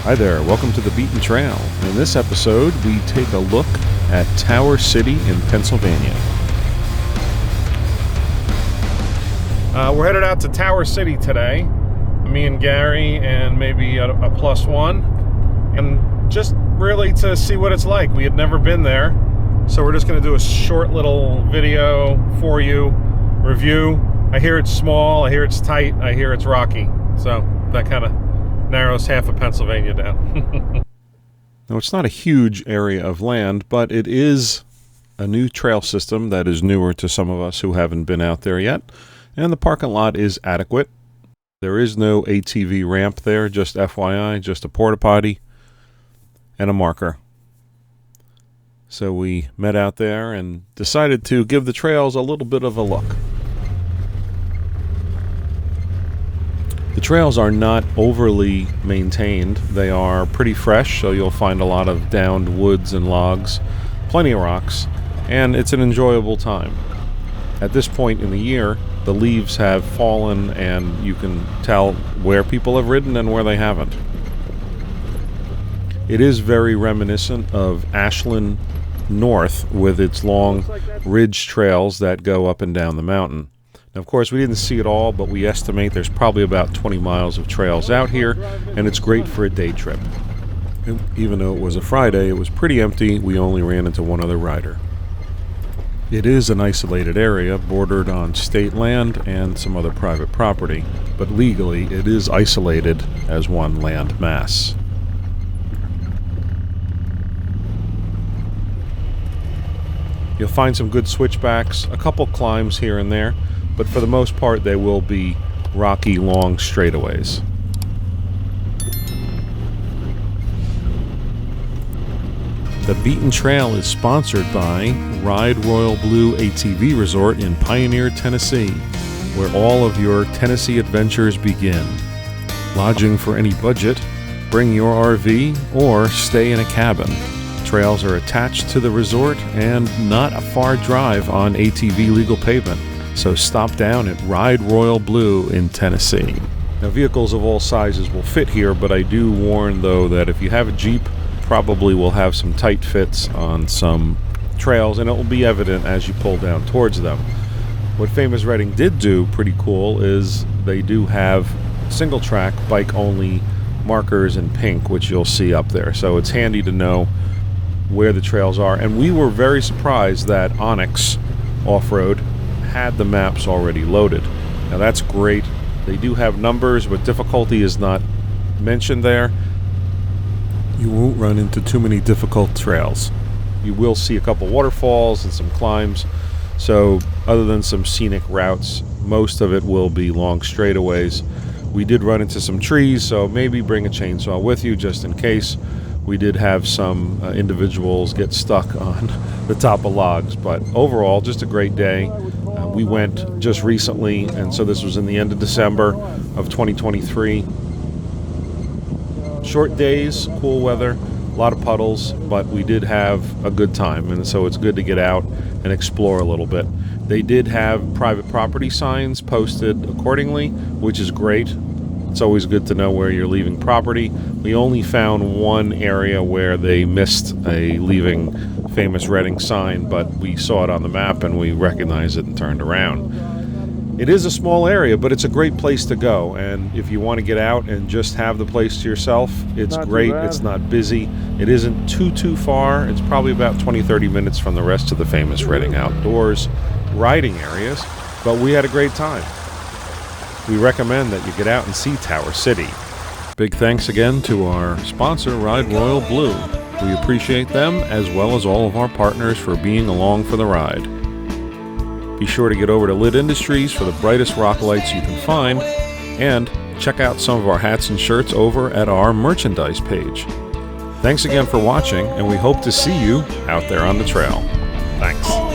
Hi there, welcome to the Beaten Trail. In this episode, we take a look at Tower City in Pennsylvania. We're headed out to Tower City today. Me and Gary and maybe a plus one. And just really to see what it's like. We had never been there. So we're just going to do a short little video for you, review. I hear it's small, I hear it's tight, I hear it's rocky. So that kind of narrows half of Pennsylvania down. Now, it's not a huge area of land, but it is a new trail system that is newer to some of us who haven't been out there yet. And the parking lot is adequate. There is no ATV ramp there, just FYI, just a porta potty and a marker. So we met out there and decided to give the trails a little bit of a look. The trails are not overly maintained. They are pretty fresh, so you'll find a lot of downed woods and logs, plenty of rocks, and it's an enjoyable time. At this point in the year, the leaves have fallen and you can tell where people have ridden and where they haven't. It is very reminiscent of Ashland North with its long ridge trails that go up and down the mountain. Now, of course, we didn't see it all, but we estimate there's probably about 20 miles of trails out here, and it's great for a day trip. And even though it was a Friday, it was pretty empty. We only ran into one other rider. It is an isolated area bordered on state land and some other private property, but legally it is isolated as one land mass. You'll find some good switchbacks, a couple climbs here and there, but for the most part they will be rocky, long straightaways. The Beaten Trail is sponsored by Ride Royal Blue ATV Resort in Pioneer, Tennessee, where all of your Tennessee adventures begin. Lodging for any budget, bring your RV, or stay in a cabin. Trails are attached to the resort and not a far drive on ATV legal pavement, so stop down at Ride Royal Blue in Tennessee. Now, vehicles of all sizes will fit here, but I do warn though that if you have a Jeep, probably will have some tight fits on some trails, and it will be evident as you pull down towards them. What Famous Redding did do pretty cool is they do have single track bike only markers in pink, which you'll see up there, so it's handy to know where the trails are. And we were very surprised that Onyx Off-Road had the maps already loaded. Now that's great. They do have numbers, but difficulty is not mentioned there. You won't run into too many difficult trails. You will see a couple waterfalls and some climbs. So other than some scenic routes, most of it will be long straightaways. We did run into some trees, so maybe bring a chainsaw with you just in case. We did have some individuals get stuck on the top of logs, but overall, just a great day. We went just recently, and so this was in the end of December of 2023. Short days, cool weather, a lot of puddles, but we did have a good time, and so it's good to get out and explore a little bit. They did have private property signs posted accordingly, which is great. It's always good to know where you're leaving property. We only found one area where they missed a leaving Famous Redding sign, but we saw it on the map and we recognized it and turned around. It is a small area, but it's a great place to go, and if you want to get out and just have the place to yourself, it's great. It's not busy. It isn't too far. It's probably about 20-30 minutes from the rest of the Famous Redding outdoors riding areas, but we had a great time. We recommend that you get out and see Tower City. Big thanks again to our sponsor, Ride Royal Blue. We appreciate them as well as all of our partners for being along for the ride. Be sure to get over to Lit Industries for the brightest rock lights you can find, and check out some of our hats and shirts over at our merchandise page. Thanks again for watching, and we hope to see you out there on the trail. Thanks.